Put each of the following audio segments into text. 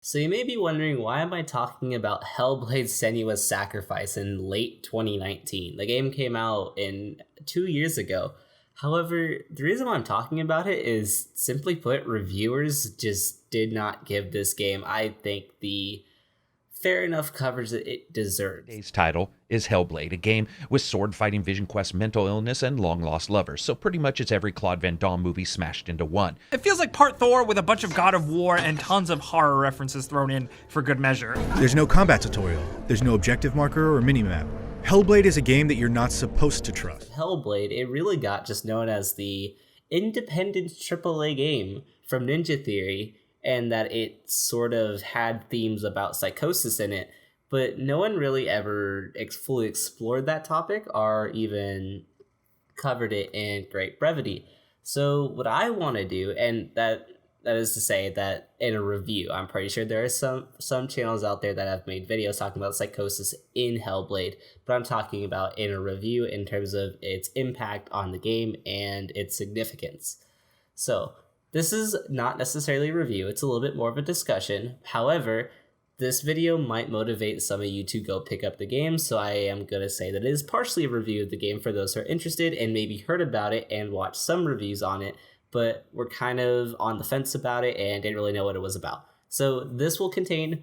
So you may be wondering, why am I talking about Hellblade Senua's Sacrifice in late 2019? The game came out in 2 years ago. However, the reason why I'm talking about it is, simply put, reviewers just did not give this game, I think, the fair enough coverage that it deserves. Today's title is Hellblade, a game with sword fighting, Vision Quest, mental illness, and long lost lovers. So pretty much it's every Claude Van Damme movie smashed into one. It feels like part Thor with a bunch of God of War and tons of horror references thrown in for good measure. There's no combat tutorial. There's no objective marker or minimap. Hellblade is a game that you're not supposed to trust. Hellblade, it really got just known as the independent AAA game from Ninja Theory, and that it sort of had themes about psychosis in it, but no one really ever fully explored that topic or even covered it in great brevity. So what I want to do, and that is to say that in a review, I'm pretty sure there are some channels out there that have made videos talking about psychosis in Hellblade, but I'm talking about in a review in terms of its impact on the game and its significance. So this is not necessarily a review, it's a little bit more of a discussion. However, this video might motivate some of you to go pick up the game, so I am going to say that it is partially a review of the game for those who are interested and maybe heard about it and watched some reviews on it, but were kind of on the fence about it and didn't really know what it was about. So this will contain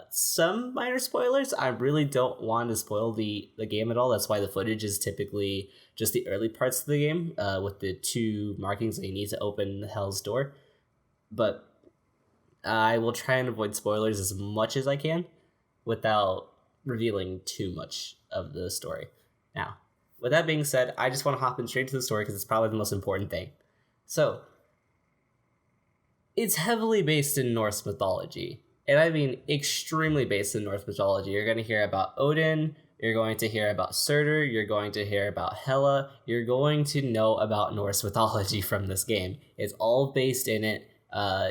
some minor spoilers. I really don't want to spoil the game at all. That's why the footage is typically just the early parts of the game with the two markings that you need to open Hell's Door. But I will try and avoid spoilers as much as I can without revealing too much of the story. Now, with that being said, I just want to hop in straight to the story because it's probably the most important thing. So, it's heavily based in Norse mythology. And I mean extremely based in Norse mythology. You're going to hear about Odin, you're going to hear about Surtur, you're going to hear about Hela, you're going to know about Norse mythology from this game. It's all based in it.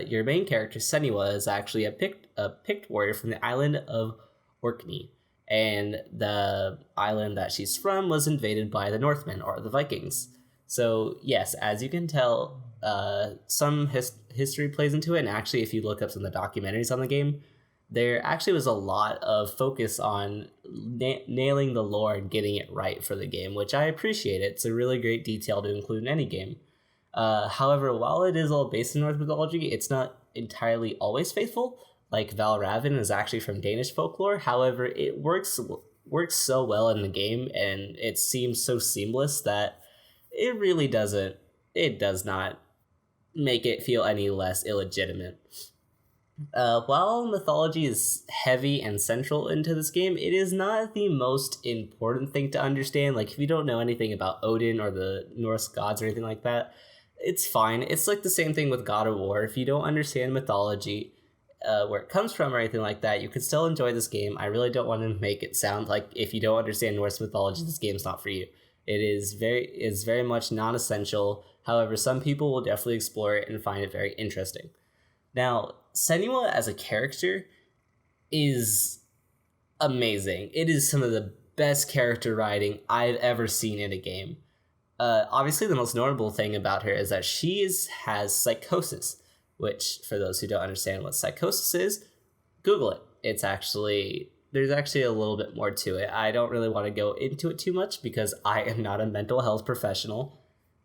Your main character, Senua, is actually a picked warrior from the island of Orkney. And the island that she's from was invaded by the Northmen, or the Vikings. So yes, as you can tell, some history plays into it, and actually if you look up some of the documentaries on the game, there actually was a lot of focus on nailing the lore and getting it right for the game, which I appreciate. It's a really great detail to include in any game. However, while it is all based in Norse mythology, it's not entirely always faithful. Like Valravn is actually from Danish folklore. However, it works so well in the game, and it seems so seamless that it does not make it feel any less illegitimate. While mythology is heavy and central into this game, it is not the most important thing to understand. Like, if you don't know anything about Odin or the Norse gods or anything like that, it's fine. It's like the same thing with God of War. If you don't understand mythology, where it comes from or anything like that, you can still enjoy this game. I really don't want to make it sound like if you don't understand Norse mythology, this game's not for you. It's very much non-essential. However, some people will definitely explore it and find it very interesting. Now, Senua as a character is amazing. It is some of the best character writing I've ever seen in a game. Obviously, the most notable thing about her is that she has psychosis, which, for those who don't understand what psychosis is, Google it. There's actually a little bit more to it. I don't really want to go into it too much because I am not a mental health professional,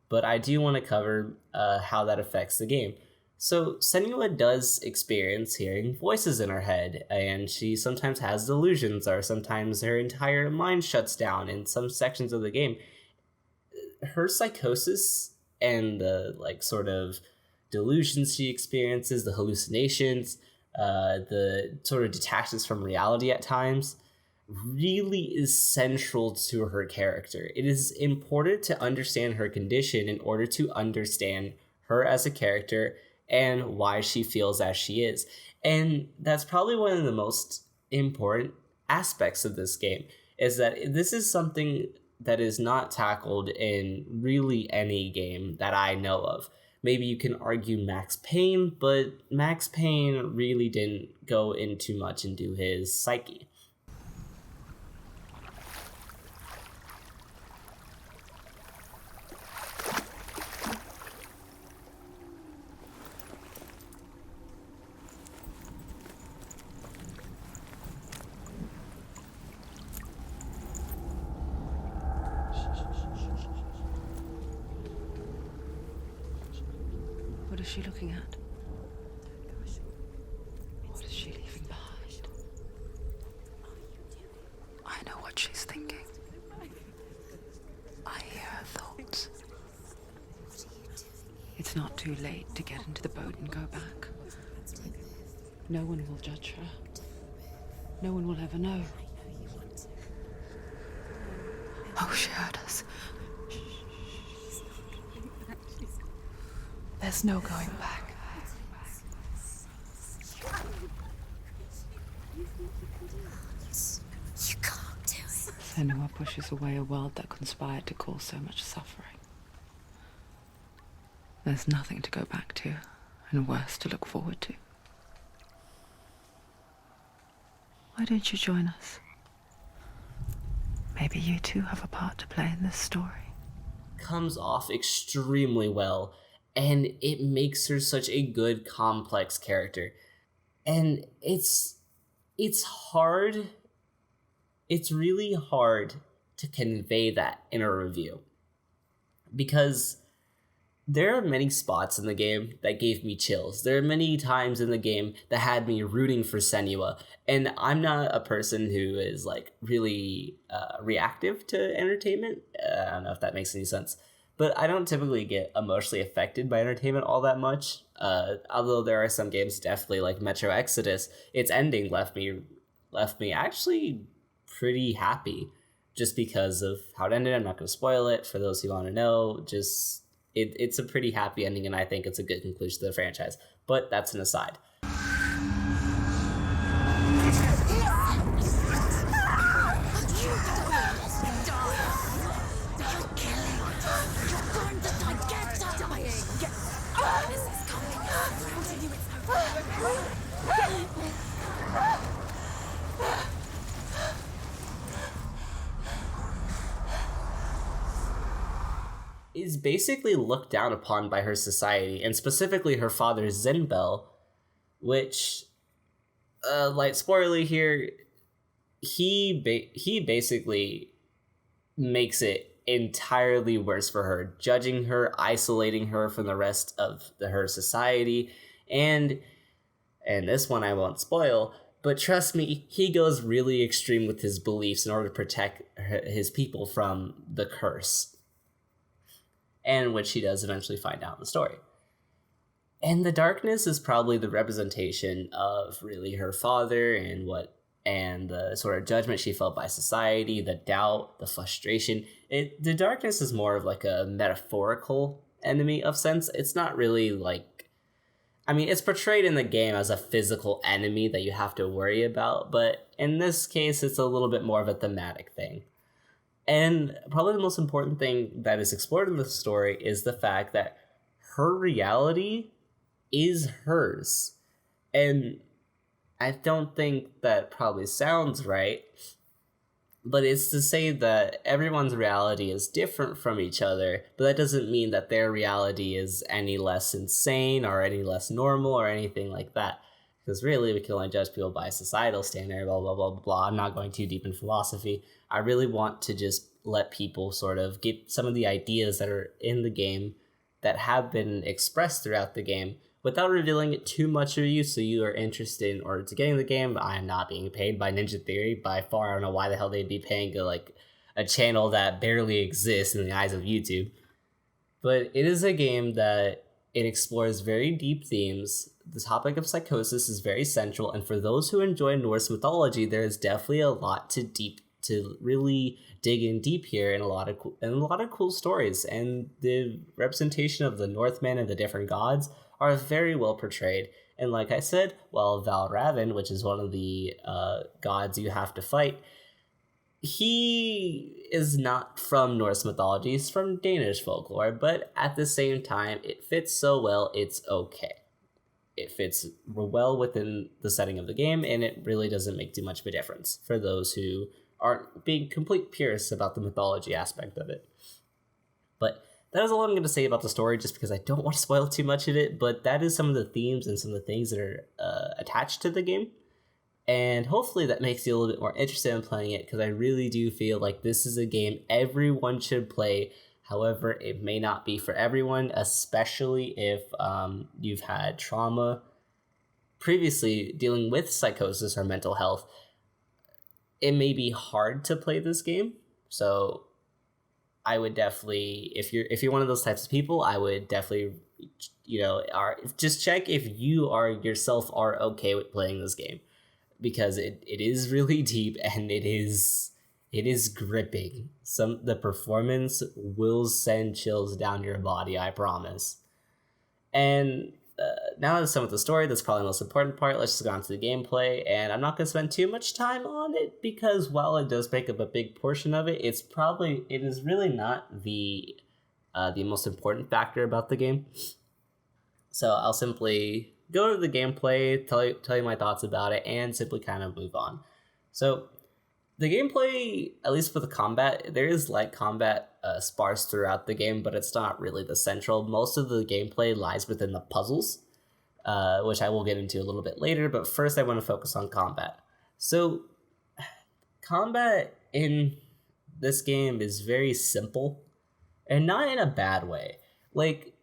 but I do want to cover how that affects the game. So Senua does experience hearing voices in her head, and she sometimes has delusions, or sometimes her entire mind shuts down in some sections of the game. Her psychosis and the sort of delusions she experiences, the hallucinations, the sort of detaches from reality at times, really is central to her character. It is important to understand her condition in order to understand her as a character and why she feels as she is. And that's probably one of the most important aspects of this game, is that this is something that is not tackled in really any game that I know of. Maybe you can argue Max Payne, but Max Payne really didn't go into much into his psyche. What is she looking at? What is she leaving behind? I know what she's thinking. I hear her thoughts. It's not too late to get into the boat and go back. No one will judge her. No one will ever know. Oh, she heard us. There's no going back. You can't do it. Senua pushes away a world that conspired to cause so much suffering. There's nothing to go back to, and worse to look forward to. Why don't you join us? Maybe you too have a part to play in this story. Comes off extremely well, and it makes her such a good, complex character. And it's hard. It's really hard to convey that in a review, because there are many spots in the game that gave me chills. There are many times in the game that had me rooting for Senua. And I'm not a person who is like really reactive to entertainment. I don't know if that makes any sense. But I don't typically get emotionally affected by entertainment all that much. Although there are some games, definitely like Metro Exodus, its ending left me actually pretty happy, just because of how it ended. I'm not going to spoil it for those who want to know. Just it's a pretty happy ending, and I think it's a good conclusion to the franchise. But that's an aside. Is basically looked down upon by her society, and specifically her father Zinbel, which, light spoiler here, he basically makes it entirely worse for her, judging her, isolating her from the rest of her society, and this one I won't spoil, but trust me, he goes really extreme with his beliefs in order to protect his people from the curse. And which she does eventually find out in the story. And the darkness is probably the representation of really her father and the sort of judgment she felt by society, the doubt, the frustration. The darkness is more of like a metaphorical enemy of sense. It's not really like, I mean, it's portrayed in the game as a physical enemy that you have to worry about, but in this case, it's a little bit more of a thematic thing. And probably the most important thing that is explored in the story is the fact that her reality is hers. And I don't think that probably sounds right, but it's to say that everyone's reality is different from each other, but that doesn't mean that their reality is any less insane or any less normal or anything like that. Because really, we can only judge people by societal standard, blah, blah, blah, blah, blah. I'm not going too deep in philosophy. I really want to just let people sort of get some of the ideas that are in the game that have been expressed throughout the game without revealing it too much of you, so you are interested in order to getting the game. I am not being paid by Ninja Theory by far. I don't know why the hell they'd be paying a channel that barely exists in the eyes of YouTube. But it is a game that it explores very deep themes. The topic of psychosis is very central, and for those who enjoy Norse mythology, there is definitely a lot to really dig in deep here, and a lot of cool stories. And the representation of the Northmen and the different gods are very well portrayed. And like I said, while Valravn, which is one of the gods you have to fight, he is not from Norse mythology, he's from Danish folklore, but at the same time, it fits so well, it's okay. It fits well within the setting of the game, and it really doesn't make too much of a difference for those who aren't being complete purists about the mythology aspect of it. But that is all I'm going to say about the story, just because I don't want to spoil too much of it, but that is some of the themes and some of the things that are attached to the game. And hopefully that makes you a little bit more interested in playing it, because I really do feel like this is a game everyone should play. However, it may not be for everyone, especially if you've had trauma previously dealing with psychosis or mental health. It may be hard to play this game, so I would definitely, if you're one of those types of people, I would definitely, just check if you are yourself are okay with playing this game, because it is really deep and it is gripping. The performance will send chills down your body, I promise. And now that some of the story, that's probably the most important part. Let's just go on to the gameplay, and I'm not going to spend too much time on it because while it does make up a big portion of it, it is really not the most important factor about the game. So I'll simply go to the gameplay, tell you my thoughts about it, and simply kind of move on. So the gameplay, at least for the combat, there is light combat sparse throughout the game, but it's not really the central. Most of the gameplay lies within the puzzles, which I will get into a little bit later, but first I want to focus on combat. So combat in this game is very simple, and not in a bad way. Like,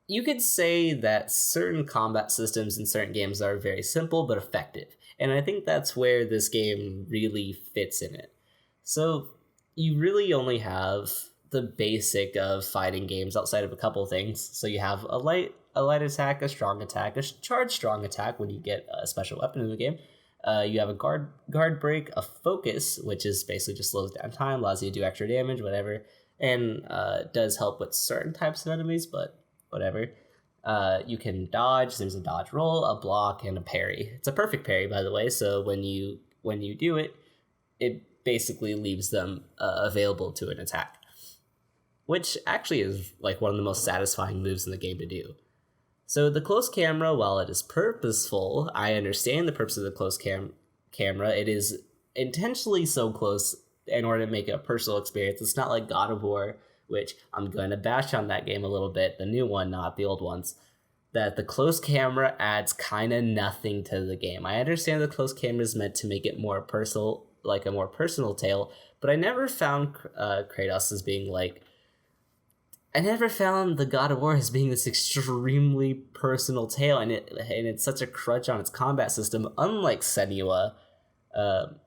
you could say that certain combat systems in certain games are very simple but effective, and I think that's where this game really fits in it. So you really only have the basic of fighting games outside of a couple things. So you have a light attack, a strong attack, a charged strong attack when you get a special weapon in the game. You have a guard break, a focus, which is basically just slows down time, allows you to do extra damage, whatever, and does help with certain types of enemies, but whatever. You can dodge. There's a dodge roll, a block, and a parry. It's a perfect parry, by the way, so when you do it, it basically leaves them available to an attack, which actually is like one of the most satisfying moves in the game to do. So the close camera, while it is purposeful, I understand the purpose of the close camera. It is intentionally so close in order to make it a personal experience. It's not like God of War, which I'm going to bash on that game a little bit, the new one, not the old ones, that the close camera adds kind of nothing to the game. I understand the close camera is meant to make it more personal, like a more personal tale, but I never found Kratos as being like, I never found the God of War as being this extremely personal tale, and it's such a crutch on its combat system, unlike Senua, or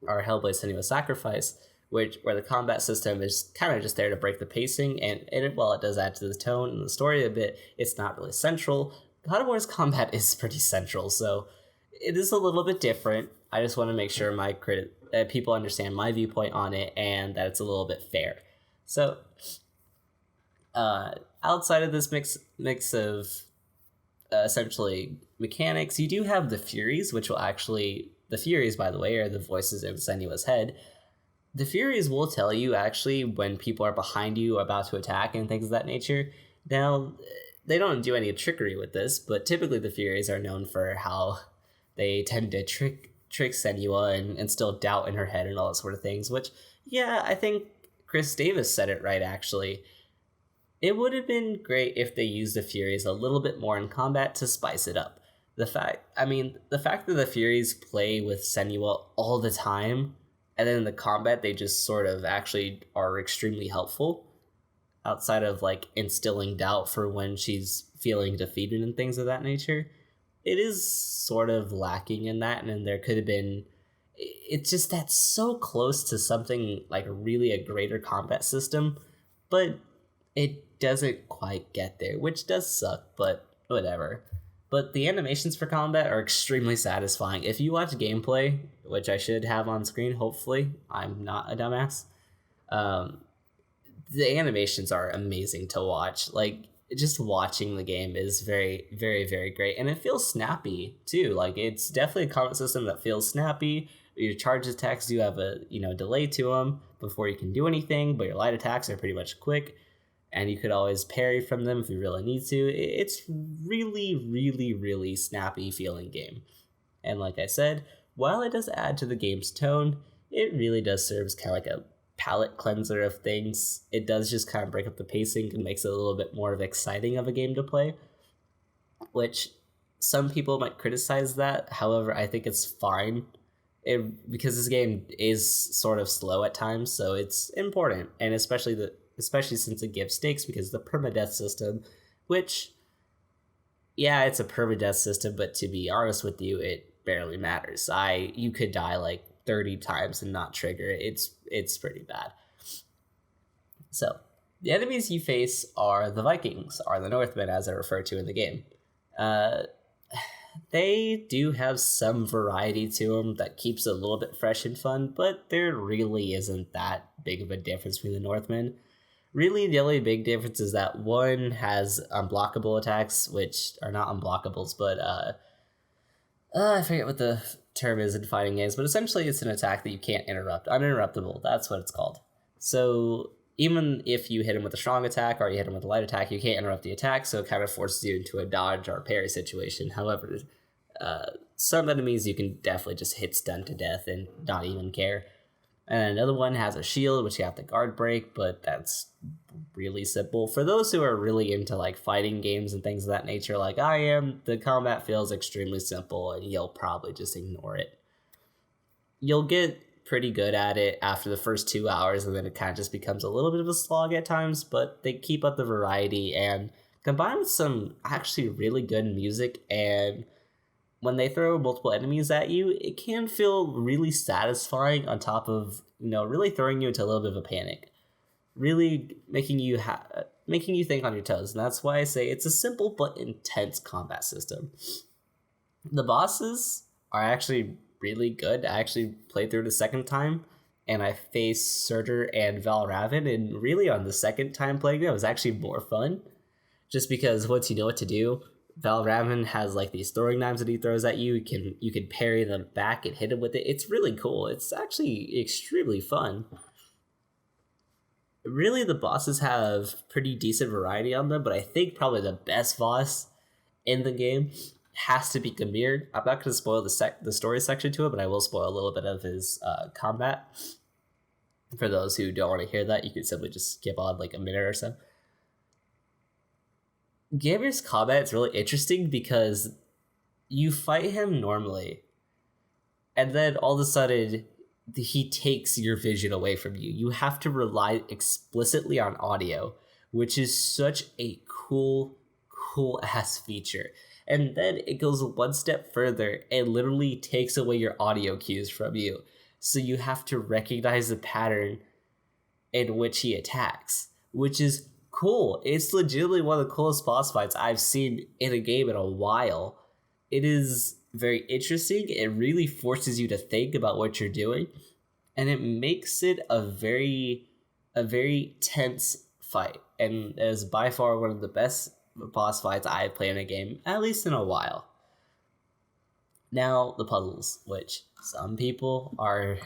Hellblade Senua Sacrifice, where the combat system is kind of just there to break the pacing, and while it does add to the tone and the story a bit, it's not really central. God of War's combat is pretty central, so it is a little bit different. I just want to make sure people understand my viewpoint on it and that it's a little bit fair. So, outside of this mix of essentially mechanics, you do have the Furies, which will actually... The Furies, by the way, are the voices in Senua's head. The Furies will tell you, actually, when people are behind you, about to attack, and things of that nature. Now, they don't do any trickery with this, but typically the Furies are known for how they tend to trick Senua and instill doubt in her head and all that sort of things, which, yeah, I think Chris Davis said it right, actually. It would have been great if they used the Furies a little bit more in combat to spice it up. The fact that the Furies play with Senua all the time, and then in the combat they just sort of actually are extremely helpful, outside of like instilling doubt for when she's feeling defeated and things of that nature. It is sort of lacking in that, and then there could have been... It's just that's so close to something like really a greater combat system, but it doesn't quite get there, which does suck, but whatever. But the animations for combat are extremely satisfying. If you watch gameplay, which I should have on screen, hopefully, I'm not a dumbass, the animations are amazing to watch. Like, just watching the game is very, very, very great. And it feels snappy, too. Like, it's definitely a combat system that feels snappy. Your charge attacks do have a, delay to them before you can do anything, but your light attacks are pretty much quick. And you could always parry from them if you really need to. It's really, really, really snappy feeling game. And like I said, while it does add to the game's tone, it really does serve as kind of like a palate cleanser of things. It does just kind of break up the pacing and makes it a little bit more of exciting of a game to play, which some people might criticize that. However, I think it's fine because this game is sort of slow at times, so it's important. And especially especially since it gives stakes because the permadeath system, which, yeah, it's a permadeath system, but to be honest with you, it barely matters. You could die like 30 times and not trigger it. It's pretty bad. So the enemies you face are the Vikings, are the Northmen, as they're referred to in the game. They do have some variety to them that keeps it a little bit fresh and fun, but there really isn't that big of a difference between the Northmen. Really, the only big difference is that one has unblockable attacks, which are not unblockables, but I forget what the term is in fighting games, but essentially it's an attack that you can't interrupt. Uninterruptible, that's what it's called. So even if you hit him with a strong attack or you hit him with a light attack, you can't interrupt the attack, so it kind of forces you into a dodge or parry situation. However, some enemies you can definitely just hit stun to death and not even care. And another one has a shield, which you have to guard break, but that's really simple. For those who are really into like fighting games and things of that nature, like I am, the combat feels extremely simple and you'll probably just ignore it. You'll get pretty good at it after the first 2 hours, and then it kind of just becomes a little bit of a slog at times, but they keep up the variety and combined with some actually really good music, and when they throw multiple enemies at you, it can feel really satisfying on top of, really throwing you into a little bit of a panic, really making you think on your toes. And that's why I say it's a simple but intense combat system. The bosses are actually really good. I actually played through it a second time, and I faced Surtur and Valravan, and really on the second time playing it was actually more fun, just because once you know what to do, Valravan has like these throwing knives that he throws at you. You can parry them back and hit him with it. It's really cool. It's actually extremely fun. Really, the bosses have pretty decent variety on them, but I think probably the best boss in the game has to be Gamir. I'm not going to spoil the story section to it, but I will spoil a little bit of his combat. For those who don't want to hear that, you could simply just skip on like a minute or so. Gamir's combat is really interesting because you fight him normally, and then all of a sudden he takes your vision away from you. You have to rely explicitly on audio, which is such a cool ass feature. And then it goes one step further and literally takes away your audio cues from you. So you have to recognize the pattern in which he attacks, which is cool. It's legitimately one of the coolest boss fights I've seen in a game in a while. It is very interesting. It really forces you to think about what you're doing, and it makes it a very tense fight, and is by far one of the best boss fights I've played in a game, at least in a while. Now, the puzzles, which some people are...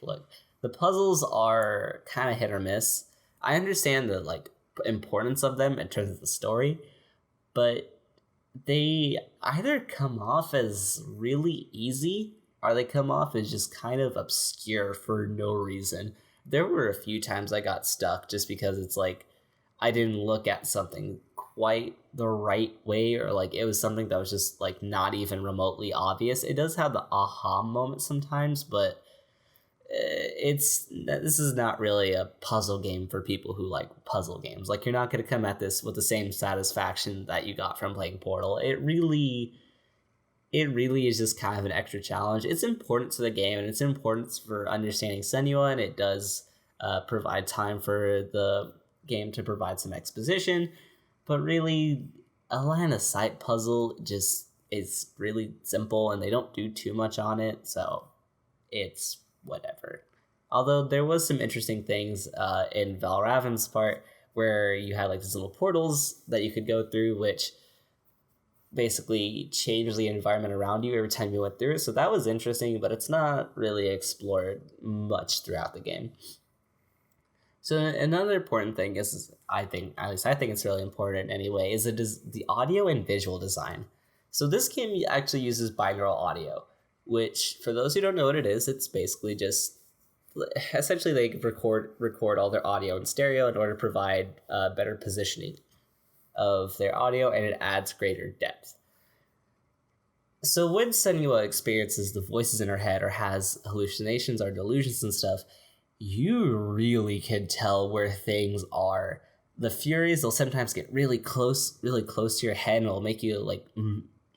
Look, the puzzles are kind of hit or miss. I understand the importance of them in terms of the story, but they either come off as really easy or they come off as just kind of obscure for no reason. There were a few times I got stuck just because it's like I didn't look at something quite the right way, or like it was something that was just like not even remotely obvious. It does have the aha moment sometimes, but this is not really a puzzle game for people who like puzzle games. Like, you're not going to come at this with the same satisfaction that you got from playing Portal. It really is just kind of an extra challenge. It's important to the game, and it's important for understanding Senua, and it does provide time for the game to provide some exposition. But really, a line of sight puzzle just is really simple, and they don't do too much on it, so it's whatever. Although there was some interesting things in Valravan's part where you had like these little portals that you could go through, which basically changed the environment around you every time you went through it. So that was interesting, but it's not really explored much throughout the game. So another important thing is, I think it's really important anyway, is the audio and visual design. So this game actually uses binaural audio, which, for those who don't know what it is, it's basically just, essentially they record all their audio in stereo in order to provide better positioning of their audio, and it adds greater depth. So when Senua experiences the voices in her head or has hallucinations or delusions and stuff, you really can tell where things are. The Furies, they'll sometimes get really close to your head, and it'll make you like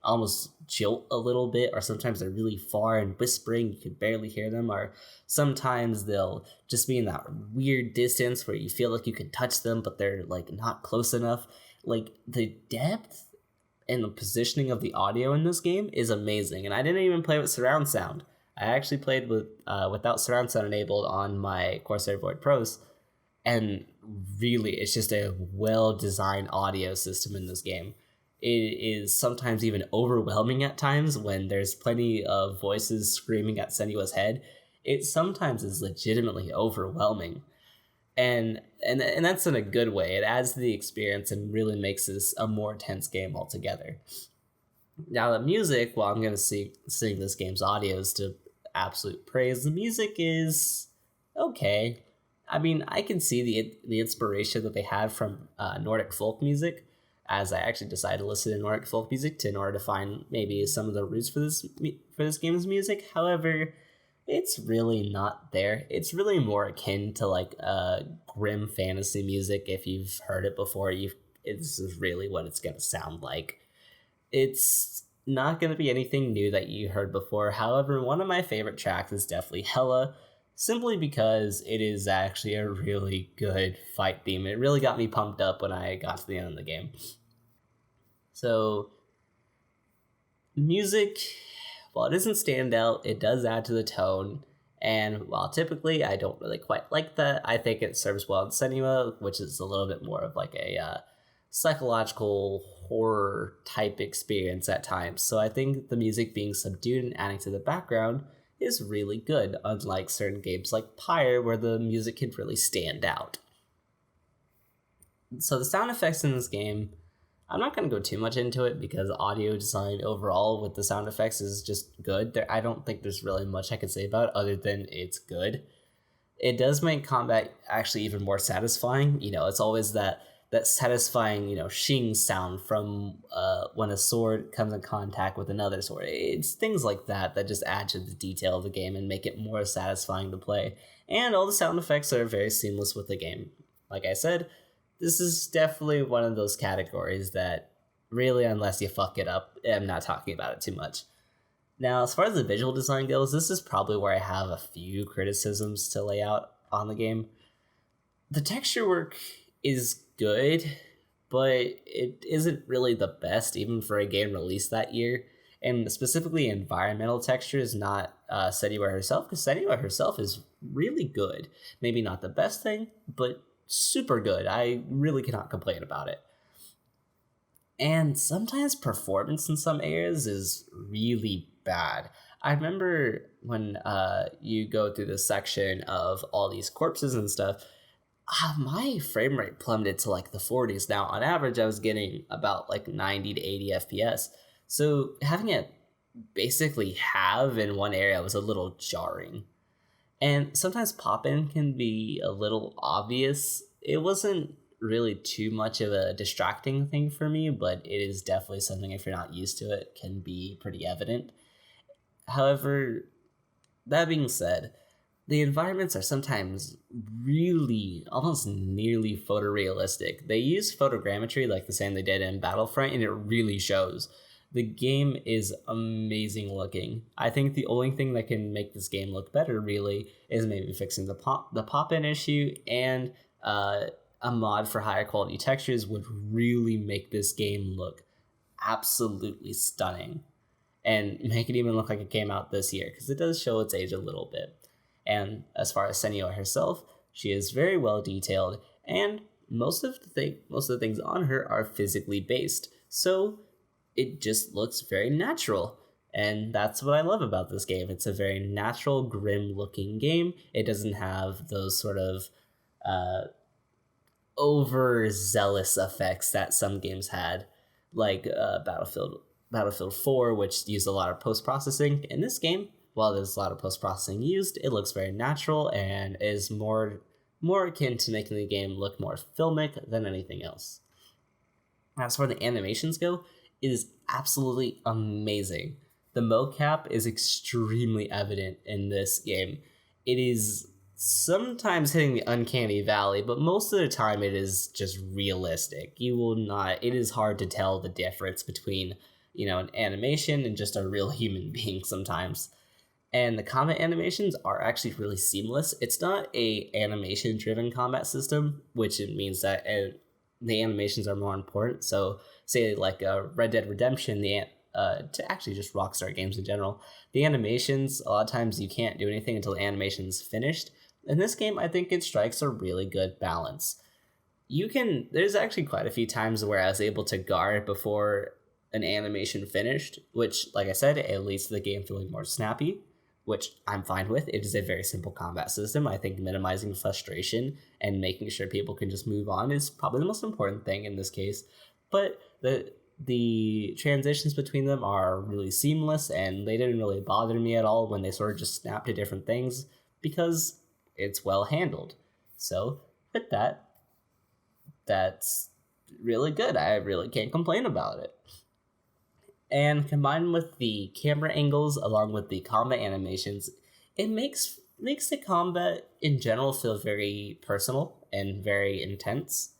almost jolt a little bit, or sometimes they're really far and whispering, you can barely hear them, or sometimes they'll just be in that weird distance where you feel like you can touch them, but they're like not close enough. Like the depth and the positioning of the audio in this game is amazing, and I didn't even play with surround sound. I actually played with without surround sound enabled on my Corsair Void Pros, and really, it's just a well-designed audio system in this game. It is sometimes even overwhelming at times when there's plenty of voices screaming at Senua's head. It sometimes is legitimately overwhelming, and that's in a good way. It adds to the experience and really makes this a more intense game altogether. Now the music, well, I'm gonna sing this game's audios to absolute praise. The music is okay. I mean, I can see the inspiration that they had from Nordic folk music, as I actually decided to listen to Nordic folk music in order to find maybe some of the roots for this game's music. However, it's really not there. It's really more akin to like grim fantasy music. If you've heard it before, this is really what it's gonna sound like. It's not gonna be anything new that you heard before. However, one of my favorite tracks is definitely Hella, simply because it is actually a really good fight theme. It really got me pumped up when I got to the end of the game. So, music, while it doesn't stand out, it does add to the tone. And while typically I don't really quite like that, I think it serves well in Senua, which is a little bit more of like a psychological horror type experience at times. So I think the music being subdued and adding to the background is really good, unlike certain games like Pyre, where the music can really stand out. So the sound effects in this game, I'm not going to go too much into it because audio design overall with the sound effects is just good. I don't think there's really much I can say about it other than it's good. It does make combat actually even more satisfying. It's always that satisfying, shing sound from when a sword comes in contact with another sword. It's things like that just add to the detail of the game and make it more satisfying to play. And all the sound effects are very seamless with the game. Like I said, this is definitely one of those categories that really, unless you fuck it up, I'm not talking about it too much. Now, as far as the visual design goes, this is probably where I have a few criticisms to lay out on the game. The texture work is good, but it isn't really the best even for a game released that year. And specifically, environmental texture is not Senua herself, because Senua herself is really good. Maybe not the best thing, but super good. I really cannot complain about it. And sometimes performance in some areas is really bad. I remember when you go through this section of all these corpses and stuff, my frame rate plummeted to like the 40s. Now, on average, I was getting about like 90 to 80 FPS. So having it basically halve in one area was a little jarring. And sometimes pop-in can be a little obvious. It wasn't really too much of a distracting thing for me, but it is definitely something, if you're not used to it, can be pretty evident. However, that being said, the environments are sometimes really, almost nearly photorealistic. They use photogrammetry like the same they did in Battlefront, and it really shows. The game is amazing looking. I think the only thing that can make this game look better, really, is maybe fixing the pop-in issue, and a mod for higher quality textures would really make this game look absolutely stunning, and make it even look like it came out this year, because it does show its age a little bit. And as far as Senua herself, she is very well detailed, and most of the things on her are physically based, so it just looks very natural. And that's what I love about this game. It's a very natural, grim-looking game. It doesn't have those sort of overzealous effects that some games had, like Battlefield 4, which used a lot of post-processing. In this game, while there's a lot of post-processing used, it looks very natural and is more akin to making the game look more filmic than anything else. As far as the animations go, it is absolutely amazing. The mocap is extremely evident in this game. It is sometimes hitting the uncanny valley, but most of the time it is just realistic. You will not, it is hard to tell the difference between, an animation and just a real human being sometimes. And the combat animations are actually really seamless. It's not a animation driven combat system, which it means that the animations are more important. So say like Red Dead Redemption, to actually just Rockstar games in general, the animations, a lot of times you can't do anything until the animation's finished. In this game, I think it strikes a really good balance. There's actually quite a few times where I was able to guard before an animation finished, which, like I said, it leads to the game feeling more snappy, which I'm fine with. It is a very simple combat system. I think minimizing frustration and making sure people can just move on is probably the most important thing in this case. But the transitions between them are really seamless, and they didn't really bother me at all when they sort of just snap to different things because it's well handled. So with that, that's really good. I really can't complain about it. And combined with the camera angles along with the combat animations, it makes the combat in general feel very personal and very intense.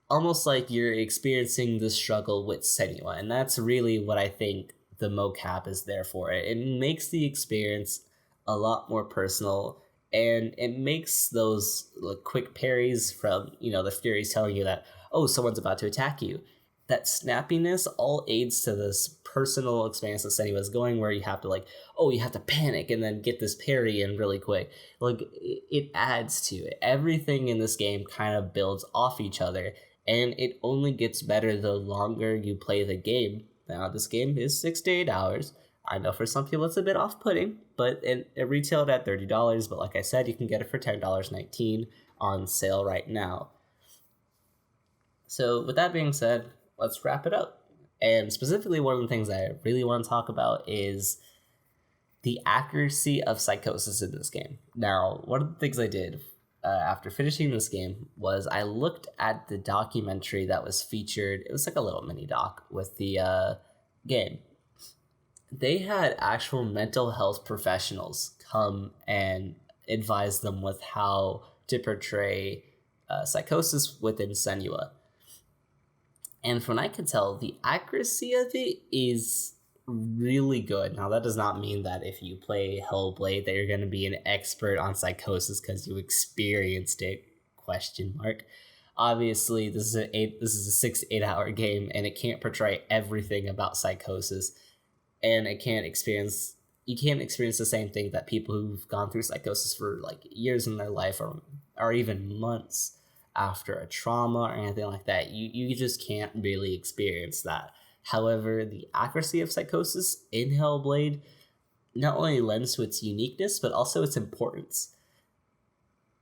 Almost like you're experiencing the struggle with Senua, and that's really what I think the mocap is there for. It makes the experience a lot more personal, and it makes those quick parries from the Furies telling you that, oh, someone's about to attack you. That snappiness all aids to this personal experience that Senua is going, where you have to panic and then get this parry in really quick. It adds to it. Everything in this game kind of builds off each other, and it only gets better the longer you play the game. Now, this game is 6 to 8 hours. I know for some people it's a bit off-putting, but it retailed at $30, but like I said, you can get it for $10.19 on sale right now. So with that being said, let's wrap it up. And specifically, one of the things I really want to talk about is the accuracy of Psychosis in this game. Now, one of the things I did after finishing this game was I looked at the documentary that was featured. It was like a little mini doc with the game. They had actual mental health professionals come and advise them with how to portray psychosis within Senua. And from what I can tell, the accuracy of it is really good. Now, that does not mean that if you play Hellblade that you're going to be an expert on psychosis because you experienced it, ? Obviously, this is a 6 to 8 hour game, and it can't portray everything about psychosis, and you can't experience the same thing that people who've gone through psychosis for years in their life or even months after a trauma or anything like that. You just can't really experience that. However, the accuracy of psychosis in Hellblade not only lends to its uniqueness, but also its importance.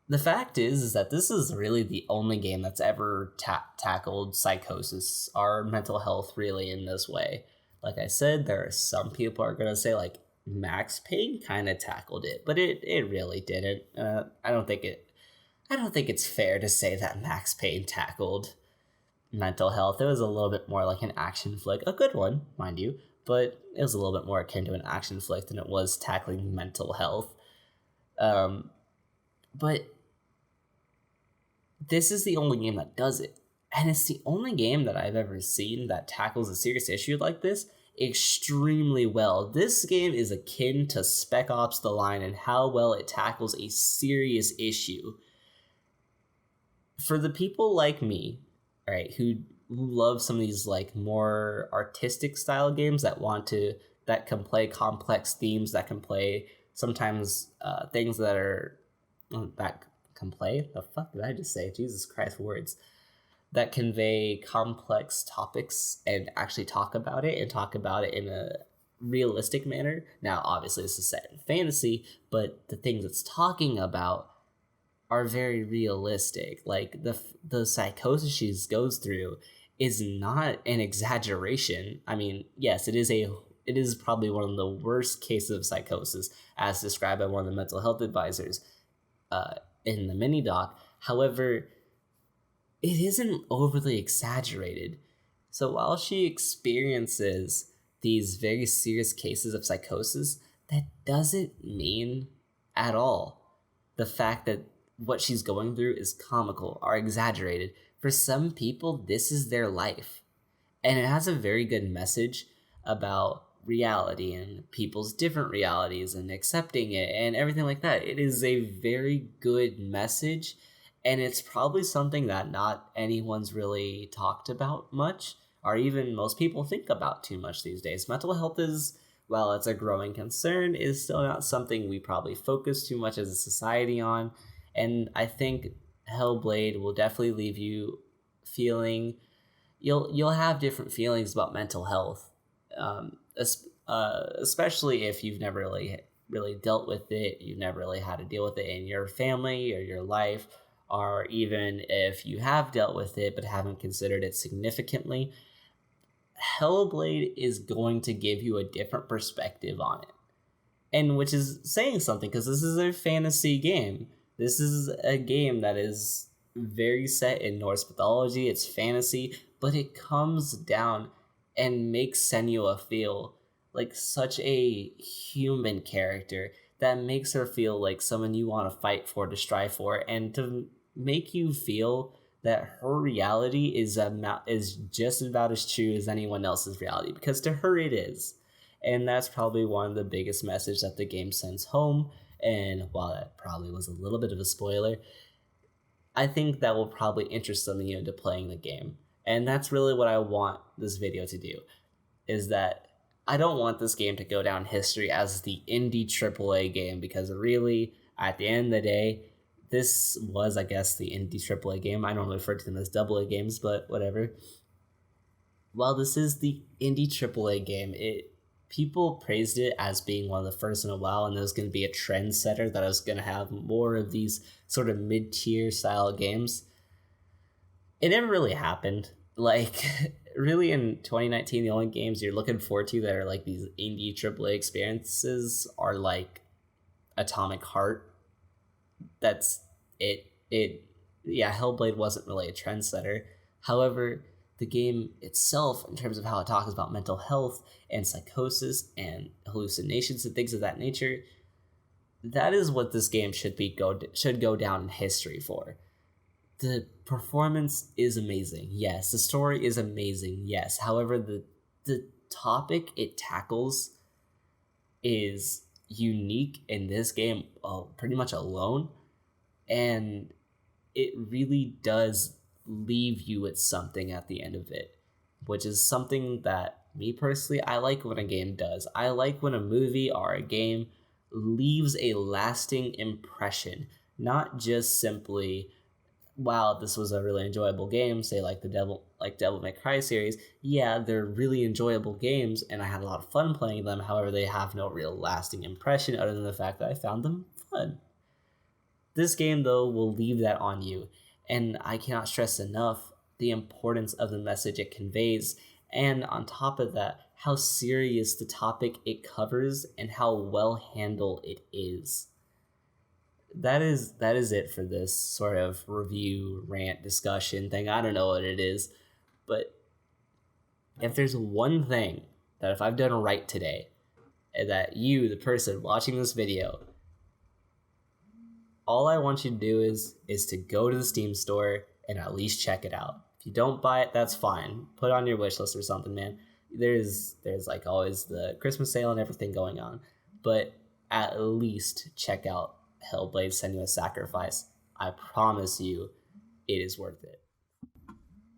The fact is that this is really the only game that's ever tackled psychosis or mental health really in this way. Like I said, there are some people are going to say Max Payne kind of tackled it, but it really didn't. I don't think it's fair to say that Max Payne tackled mental health. It was a little bit more like an action flick, a good one, mind you, but it was a little bit more akin to an action flick than it was tackling mental health. But this is the only game that does it, and it's the only game that I've ever seen that tackles a serious issue like this extremely well. This game is akin to Spec Ops: The Line in how well it tackles a serious issue. For the people like me, right, who love some of these more artistic style games that can play complex themes, that can play sometimes things that can play, the fuck did I just say? Jesus Christ, words. That convey complex topics and actually talk about it in a realistic manner. Now, obviously, this is set in fantasy, but the things it's talking about are very realistic. The psychosis she goes through is not an exaggeration. I mean, yes, it is probably one of the worst cases of psychosis, as described by one of the mental health advisors in the mini doc. However, it isn't overly exaggerated. So while she experiences these very serious cases of psychosis, that doesn't mean at all the fact that what she's going through is comical or exaggerated. For some people, this is their life. And it has a very good message about reality and people's different realities and accepting it and everything like that. It is a very good message, and it's probably something that not anyone's really talked about much, or even most people think about too much these days. Mental health is, while it's a growing concern, is still not something we probably focus too much as a society on. And I think Hellblade will definitely leave you feeling, you'll have different feelings about mental health, especially if you've never really dealt with it, you've never really had to deal with it in your family or your life, or even if you have dealt with it but haven't considered it significantly. Hellblade is going to give you a different perspective on it, and which is saying something, because this is a fantasy game. This is a game that is very set in Norse mythology. It's fantasy, but it comes down and makes Senua feel like such a human character, that makes her feel like someone you want to fight for, to strive for, and to make you feel that her reality is just about as true as anyone else's reality, because to her it is. And that's probably one of the biggest messages that the game sends home. And while that probably was a little bit of a spoiler, I think that will probably interest some of you into playing the game. And that's really what I want this video to do, is that I don't want this game to go down history as the indie AAA game, because really, at the end of the day, this was, I guess, the indie AAA game. I normally refer to them as AA games, but whatever. While this is the indie AAA game, people praised it as being one of the first in a while, and it was going to be a trendsetter, that I was going to have more of these sort of mid-tier style games. It never really happened. Like, really, in 2019, the only games you're looking forward to that are like these indie AAA experiences are like Atomic Heart. That's it. Hellblade wasn't really a trendsetter. However, the game itself, in terms of how it talks about mental health and psychosis and hallucinations and things of that nature, that is what this game should go down in history for. The performance is amazing, yes. The story is amazing, yes. However, the topic it tackles is unique in this game, pretty much alone, and it really does leave you with something at the end of it, which is something that me personally, I like when a game does. I like when a movie or a game leaves a lasting impression, not just simply, wow, this was a really enjoyable game, say like Devil May Cry series. Yeah, they're really enjoyable games and I had a lot of fun playing them. However, they have no real lasting impression other than the fact that I found them fun. This game, though, will leave that on you, and I cannot stress enough the importance of the message it conveys, and on top of that, how serious the topic it covers and how well handled it is. That is it for this sort of review, rant, discussion thing. I don't know what it is, but if there's one thing that if I've done right today, that you, the person watching this video, all I want you to do is to go to the Steam store and at least check it out. If you don't buy it, that's fine. Put it on your wish list or something, man. There's like always the Christmas sale and everything going on, but at least check out Hellblade: Senua's Sacrifice. I promise you, it is worth it.